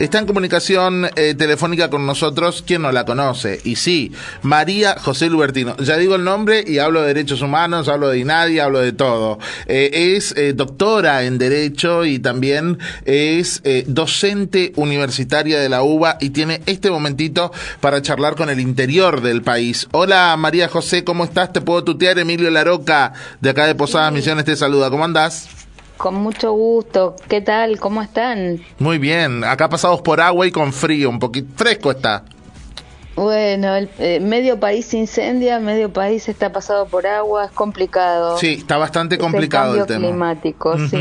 Está en comunicación telefónica con nosotros, ¿quién no la conoce? Y sí, María José Lubertino. Ya digo el nombre y hablo de derechos humanos, hablo de INADI, hablo de todo. Es doctora en Derecho y también es docente universitaria de la UBA y tiene este momentito para charlar con el interior del país. Hola María José, ¿cómo estás? ¿Te puedo tutear? Emilio Laroca, de acá de Posadas Misiones, te saluda. ¿Cómo andás? Con mucho gusto. ¿Qué tal? ¿Cómo están? Muy bien, acá pasados por agua y con frío, un poquito fresco está. Bueno, medio país se incendia, medio país está pasado por agua, es complicado. Sí, está bastante Es complicado el tema. climático, sí.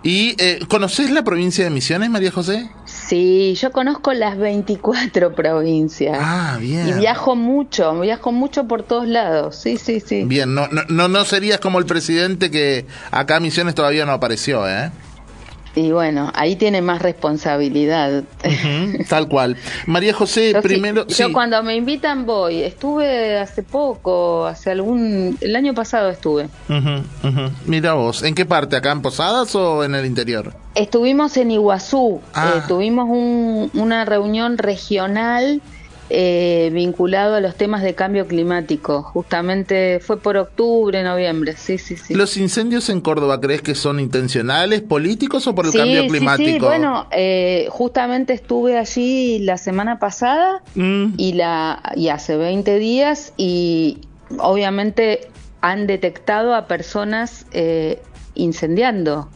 ¿Y ¿conocés la provincia de Misiones, María José? Sí, yo conozco las 24 provincias. Ah, bien. Y viajo mucho por todos lados. Sí, sí, sí. Bien, no serías como el presidente que acá a Misiones todavía no apareció, ¿eh? Y bueno, ahí tiene más responsabilidad. Tal cual. María José, Yo primero... sí, yo sí. cuando me invitan voy. Estuve hace poco, el año pasado estuve. Mira vos, ¿en qué parte? ¿Acá en Posadas o en el interior? Estuvimos en Iguazú, tuvimos una reunión regional vinculado a los temas de cambio climático. Justamente fue por octubre, noviembre. Sí, sí, sí. ¿Los incendios en Córdoba crees que son intencionales, políticos o por el cambio climático? Sí, bueno, justamente estuve allí la semana pasada y hace 20 días y obviamente han detectado a personas incendiando.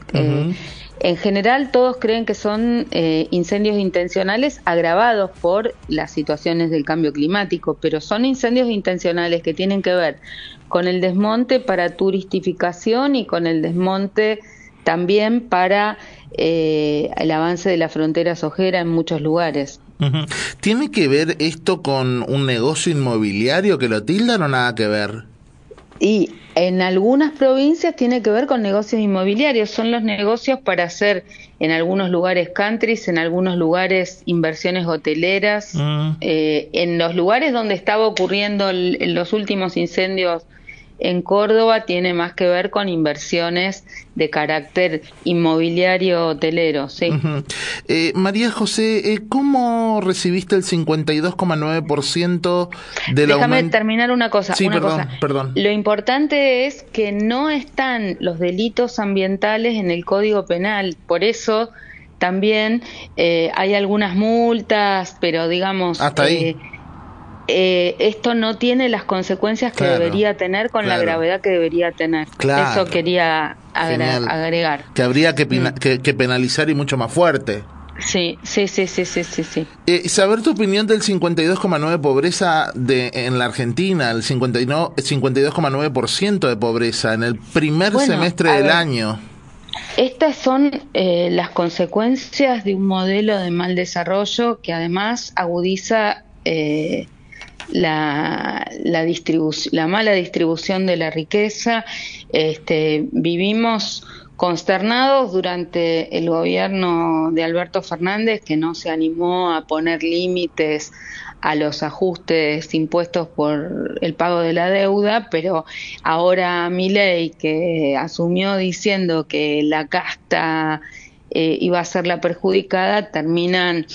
En general todos creen que son incendios intencionales agravados por las situaciones del cambio climático, pero son incendios intencionales que tienen que ver con el desmonte para turistificación y con el desmonte también para el avance de la frontera sojera en muchos lugares. ¿Tiene que ver esto con un negocio inmobiliario que lo tildan o nada que ver? Y en algunas provincias tiene que ver con negocios inmobiliarios, son los negocios para hacer en algunos lugares countries, en algunos lugares inversiones hoteleras, en los lugares donde estaba ocurriendo los últimos incendios en Córdoba tiene más que ver con inversiones de carácter inmobiliario hotelero, sí. María José, ¿cómo recibiste el 52,9% del aumento? Déjame terminar una cosa. Sí, perdón. Lo importante es que no están los delitos ambientales en el Código Penal, por eso también hay algunas multas, pero digamos... Hasta ahí. Esto no tiene las consecuencias que debería tener con la gravedad que debería tener. Eso quería agregar. Que habría que penalizar y mucho más fuerte. Sí. Saber tu opinión del 52,9% pobreza en la Argentina, el 52,9% de pobreza en el primer semestre del año. Estas son las consecuencias de un modelo de mal desarrollo que además agudiza la mala distribución de la riqueza. Vivimos consternados durante el gobierno de Alberto Fernández, que no se animó a poner límites a los ajustes impuestos por el pago de la deuda, pero ahora Milei, que asumió diciendo que la casta iba a ser la perjudicada, terminan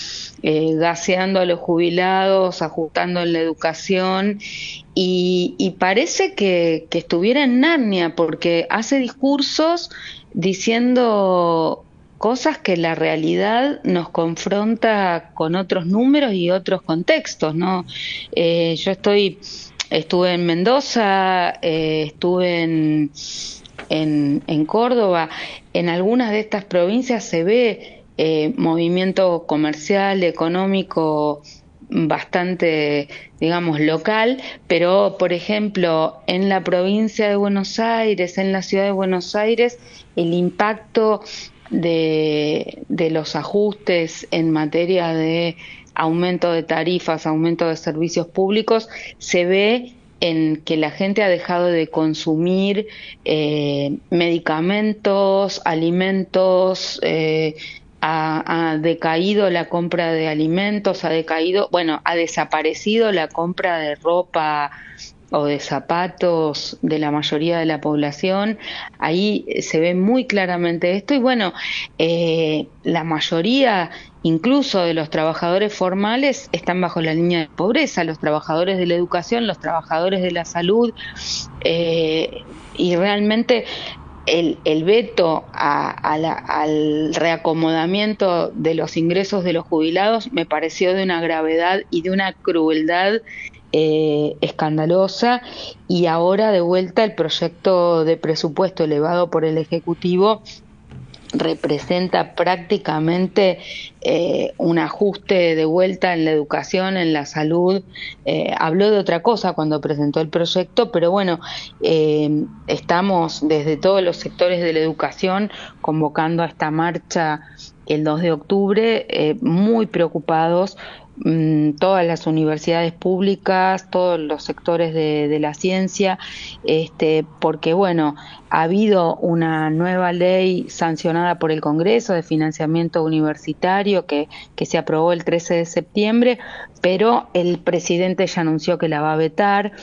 gaseando a los jubilados, ajustando en la educación y parece que estuviera en Narnia porque hace discursos diciendo cosas que la realidad nos confronta con otros números y otros contextos, ¿no? Yo estuve en Mendoza, estuve en Córdoba. En algunas de estas provincias se ve movimiento comercial, económico bastante, digamos, local, pero, por ejemplo, en la provincia de Buenos Aires, en la ciudad de Buenos Aires, el impacto de los ajustes en materia de aumento de tarifas, aumento de servicios públicos, se ve en que la gente ha dejado de consumir medicamentos, alimentos, ha decaído la compra de alimentos, ha desaparecido la compra de ropa o de zapatos de la mayoría de la población. Ahí se ve muy claramente esto y bueno, la mayoría incluso de los trabajadores formales están bajo la línea de pobreza, los trabajadores de la educación, los trabajadores de la salud, y realmente el veto al reacomodamiento de los ingresos de los jubilados me pareció de una gravedad y de una crueldad escandalosa, y ahora de vuelta el proyecto de presupuesto elevado por el Ejecutivo representa prácticamente un ajuste de vuelta en la educación, en la salud. Habló de otra cosa cuando presentó el proyecto, pero bueno, estamos desde todos los sectores de la educación convocando a esta marcha el 2 de octubre, muy preocupados, todas las universidades públicas, todos los sectores de la ciencia, porque bueno, ha habido una nueva ley sancionada por el Congreso de financiamiento universitario que se aprobó el 13 de septiembre, pero el presidente ya anunció que la va a vetar.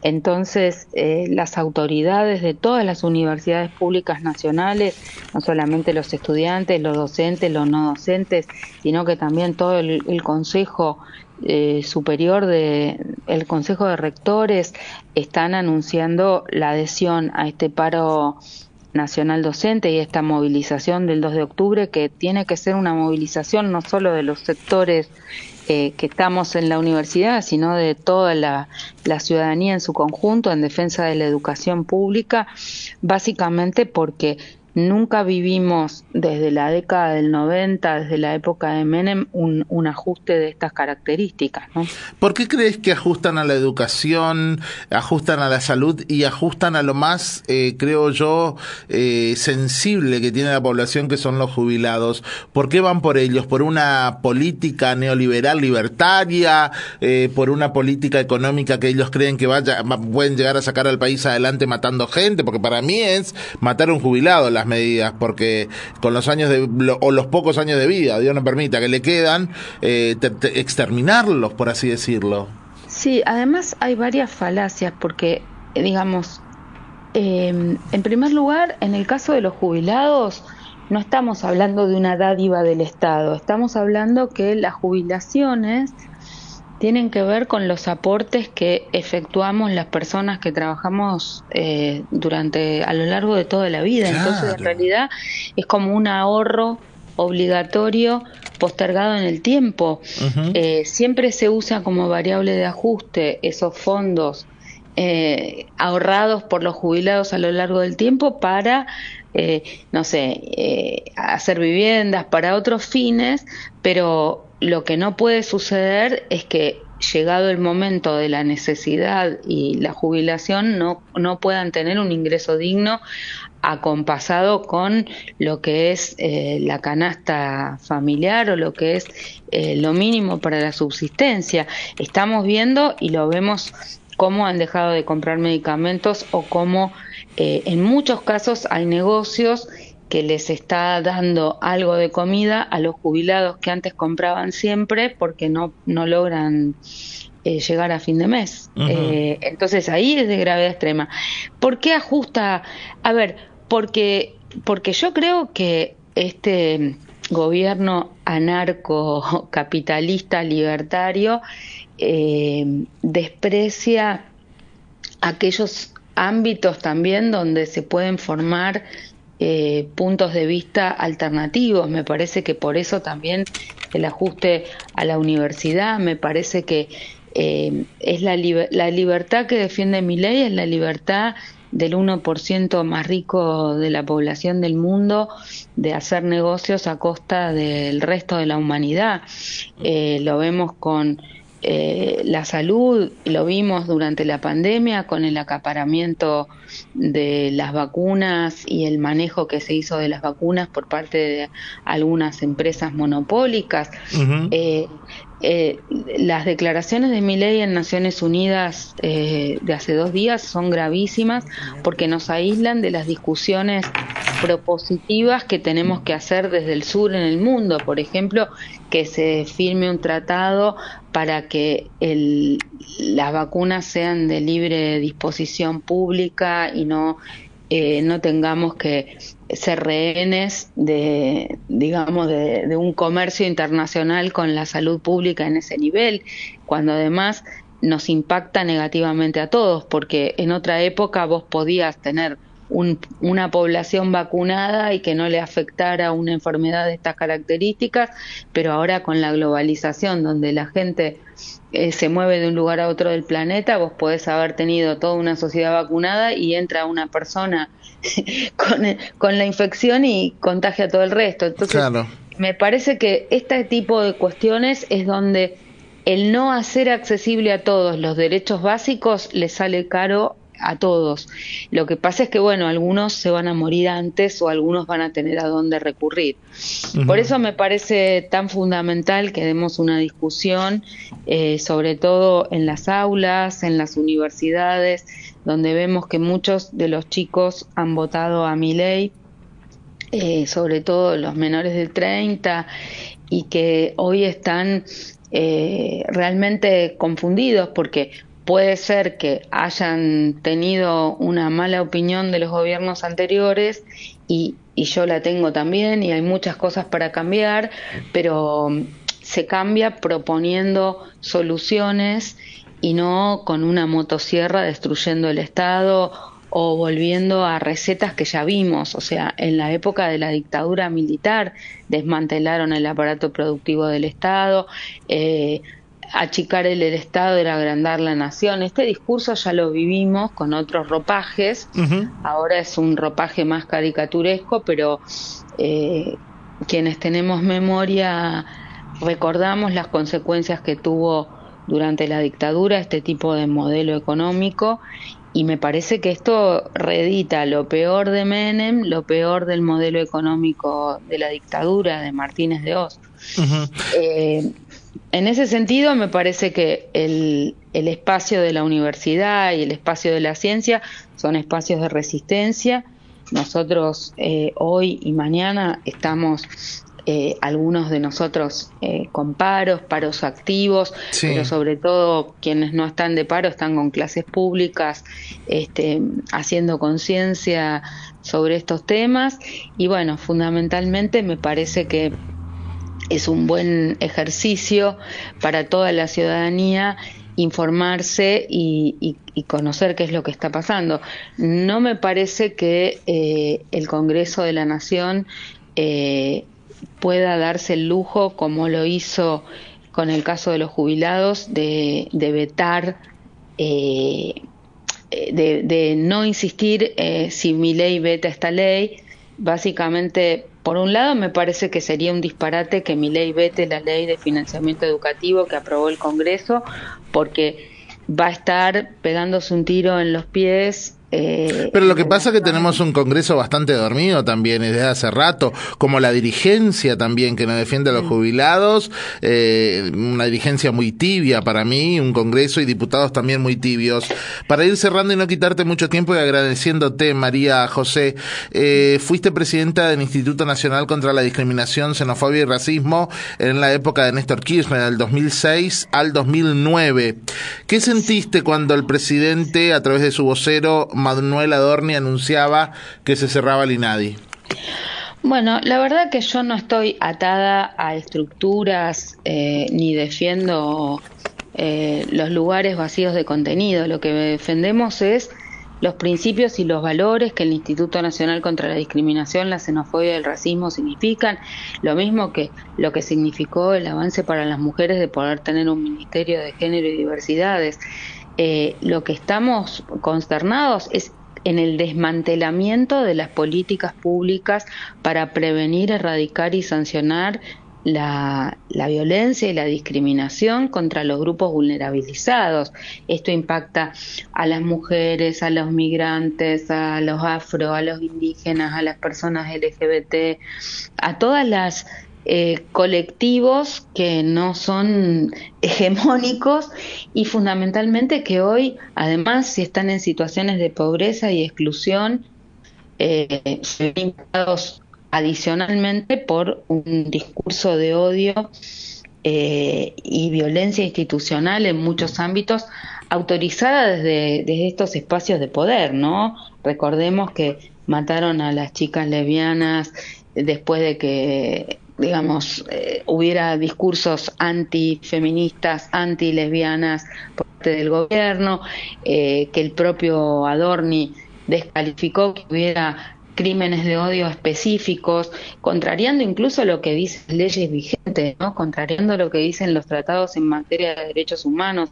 Entonces, las autoridades de todas las universidades públicas nacionales, no solamente los estudiantes, los docentes, los no docentes, sino que también todo el Consejo Superior el Consejo de Rectores, están anunciando la adhesión a este paro nacional docente y esta movilización del 2 de octubre, que tiene que ser una movilización no solo de los sectores que estamos en la universidad, sino de toda la ciudadanía en su conjunto en defensa de la educación pública, básicamente porque nunca vivimos desde la década del 90, desde la época de Menem, un ajuste de estas características, ¿no? ¿Por qué crees que ajustan a la educación, ajustan a la salud y ajustan a lo más, creo yo, sensible que tiene la población, que son los jubilados? ¿Por qué van por ellos? ¿Por una política neoliberal libertaria? ¿Por una política económica que ellos creen que pueden llegar a sacar al país adelante matando gente? Porque para mí es matar a un jubilado las medidas, porque con los años o los pocos años de vida, Dios no permita, que le quedan, exterminarlos, por así decirlo. Sí, además hay varias falacias, porque, digamos, en primer lugar, en el caso de los jubilados, no estamos hablando de una dádiva del Estado, estamos hablando que las jubilaciones tienen que ver con los aportes que efectuamos las personas que trabajamos a lo largo de toda la vida. Claro. Entonces, en realidad, es como un ahorro obligatorio postergado en el tiempo. Uh-huh. Siempre se usa como variable de ajuste esos fondos ahorrados por los jubilados a lo largo del tiempo para, hacer viviendas, para otros fines, pero lo que no puede suceder es que, llegado el momento de la necesidad y la jubilación, no puedan tener un ingreso digno acompasado con lo que es la canasta familiar o lo que es lo mínimo para la subsistencia. Estamos viendo y lo vemos cómo han dejado de comprar medicamentos, o cómo en muchos casos hay negocios que les está dando algo de comida a los jubilados que antes compraban siempre, porque no logran llegar a fin de mes. Uh-huh. Entonces ahí es de gravedad extrema. ¿Por qué ajusta? A ver, porque yo creo que este gobierno anarcocapitalista libertario desprecia aquellos ámbitos también donde se pueden formar puntos de vista alternativos. Me parece que por eso también el ajuste a la universidad, me parece que es la libertad que defiende Milei, es la libertad del 1% más rico de la población del mundo de hacer negocios a costa del resto de la humanidad. Lo vemos con la salud, lo vimos durante la pandemia con el acaparamiento de las vacunas y el manejo que se hizo de las vacunas por parte de algunas empresas monopólicas. Uh-huh. eh, las declaraciones de Milei en Naciones Unidas de hace 2 días son gravísimas porque nos aíslan de las discusiones propositivas que tenemos que hacer desde el sur en el mundo. Por ejemplo, que se firme un tratado para que las vacunas sean de libre disposición pública y no tengamos que ser rehenes digamos, de un comercio internacional con la salud pública en ese nivel, cuando además nos impacta negativamente a todos, porque en otra época vos podías tener una población vacunada y que no le afectara una enfermedad de estas características, pero ahora con la globalización, donde la gente se mueve de un lugar a otro del planeta, vos podés haber tenido toda una sociedad vacunada y entra una persona con la infección y contagia a todo el resto. Entonces, claro, me parece que este tipo de cuestiones es donde el no hacer accesible a todos los derechos básicos le sale caro a todos. Lo que pasa es que, bueno, algunos se van a morir antes o algunos van a tener a dónde recurrir. Por eso me parece tan fundamental que demos una discusión, sobre todo en las aulas, en las universidades, donde vemos que muchos de los chicos han votado a Milei, sobre todo los menores de 30, y que hoy están realmente confundidos porque puede ser que hayan tenido una mala opinión de los gobiernos anteriores y yo la tengo también y hay muchas cosas para cambiar, pero se cambia proponiendo soluciones y no con una motosierra destruyendo el Estado o volviendo a recetas que ya vimos. O sea, en la época de la dictadura militar desmantelaron el aparato productivo del Estado, achicar el Estado era agrandar la nación. Este discurso ya lo vivimos con otros ropajes. Ahora es un ropaje más caricaturesco, pero quienes tenemos memoria recordamos las consecuencias que tuvo durante la dictadura este tipo de modelo económico, y me parece que esto reedita lo peor de Menem, lo peor del modelo económico de la dictadura de Martínez de Hoz. En ese sentido, me parece que el espacio de la universidad y el espacio de la ciencia son espacios de resistencia. Nosotros hoy y mañana estamos, algunos de nosotros con paros activos, sí, pero sobre todo quienes no están de paro están con clases públicas, haciendo conciencia sobre estos temas. Y bueno, fundamentalmente me parece que es un buen ejercicio para toda la ciudadanía informarse y conocer qué es lo que está pasando. No me parece que el Congreso de la Nación pueda darse el lujo, como lo hizo con el caso de los jubilados, de vetar, de no insistir si Milei veta esta ley. Básicamente, por un lado, me parece que sería un disparate que Milei vete la ley de financiamiento educativo que aprobó el Congreso, porque va a estar pegándose un tiro en los pies. Pero lo que pasa es que tenemos un Congreso bastante dormido también desde hace rato, como la dirigencia también que no defiende a los jubilados, una dirigencia muy tibia para mí, un Congreso y diputados también muy tibios. Para ir cerrando y no quitarte mucho tiempo y agradeciéndote, María José, fuiste presidenta del Instituto Nacional contra la Discriminación, Xenofobia y Racismo en la época de Néstor Kirchner, del 2006 al 2009. ¿Qué sentiste cuando el presidente, a través de su vocero, Manuel Adorni, anunciaba que se cerraba el INADI? Bueno, la verdad que yo no estoy atada a estructuras ni defiendo los lugares vacíos de contenido. Lo que defendemos es los principios y los valores que el Instituto Nacional contra la Discriminación, la Xenofobia y el Racismo significan, lo mismo que lo que significó el avance para las mujeres de poder tener un Ministerio de Género y Diversidades. Lo que estamos consternados es en el desmantelamiento de las políticas públicas para prevenir, erradicar y sancionar la violencia y la discriminación contra los grupos vulnerabilizados. Esto impacta a las mujeres, a los migrantes, a los afro, a los indígenas, a las personas LGBT, a todas las colectivos que no son hegemónicos y fundamentalmente que hoy, además, si están en situaciones de pobreza y exclusión, se ven impactados adicionalmente por un discurso de odio y violencia institucional en muchos ámbitos, autorizada desde estos espacios de poder, ¿no? Recordemos que mataron a las chicas lesbianas después de que, digamos, hubiera discursos antifeministas, antilesbianas por parte del gobierno, que el propio Adorni descalificó que hubiera crímenes de odio específicos, contrariando incluso lo que dicen las leyes vigentes, ¿no? Contrariando lo que dicen los tratados en materia de derechos humanos.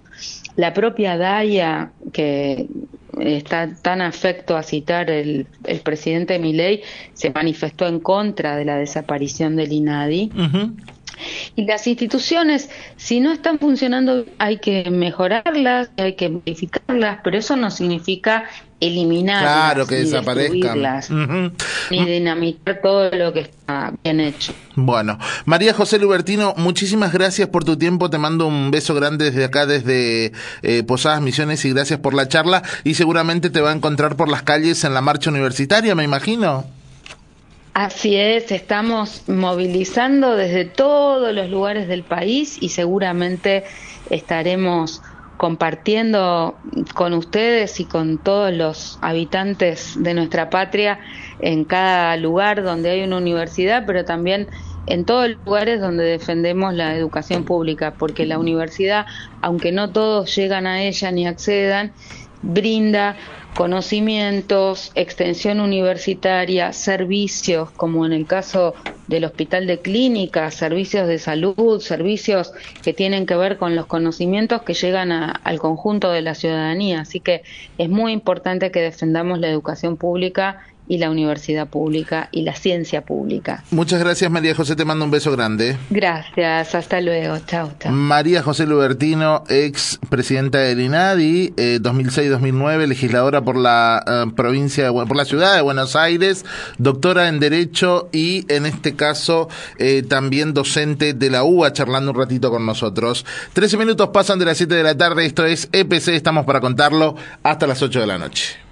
La propia DAIA, que está tan afecto a citar el presidente Milei, se manifestó en contra de la desaparición del INADI. Uh-huh. Y las instituciones, si no están funcionando, hay que mejorarlas, hay que modificarlas, pero eso no significa eliminarlas, claro, que ni desaparezcan, uh-huh, ni dinamitar todo lo que está bien hecho. Bueno, María José Lubertino, muchísimas gracias por tu tiempo, te mando un beso grande desde acá, desde Posadas Misiones, y gracias por la charla, y seguramente te va a encontrar por las calles en la marcha universitaria, me imagino. Así es, estamos movilizando desde todos los lugares del país y seguramente estaremos compartiendo con ustedes y con todos los habitantes de nuestra patria en cada lugar donde hay una universidad, pero también en todos los lugares donde defendemos la educación pública, porque la universidad, aunque no todos llegan a ella ni accedan, brinda conocimientos, extensión universitaria, servicios, como en el caso del Hospital de Clínicas, servicios de salud, servicios que tienen que ver con los conocimientos que llegan al conjunto de la ciudadanía. Así que es muy importante que defendamos la educación pública y la universidad pública y la ciencia pública. Muchas gracias, María José, te mando un beso grande. Gracias, hasta luego, chao, chao. María José Lubertino, ex presidenta del INADI, 2006-2009, legisladora por la por la ciudad de Buenos Aires, doctora en Derecho y en este caso también docente de la UBA, charlando un ratito con nosotros. 13 minutos pasan de las 7 de la tarde, esto es EPC, estamos para contarlo hasta las 8 de la noche.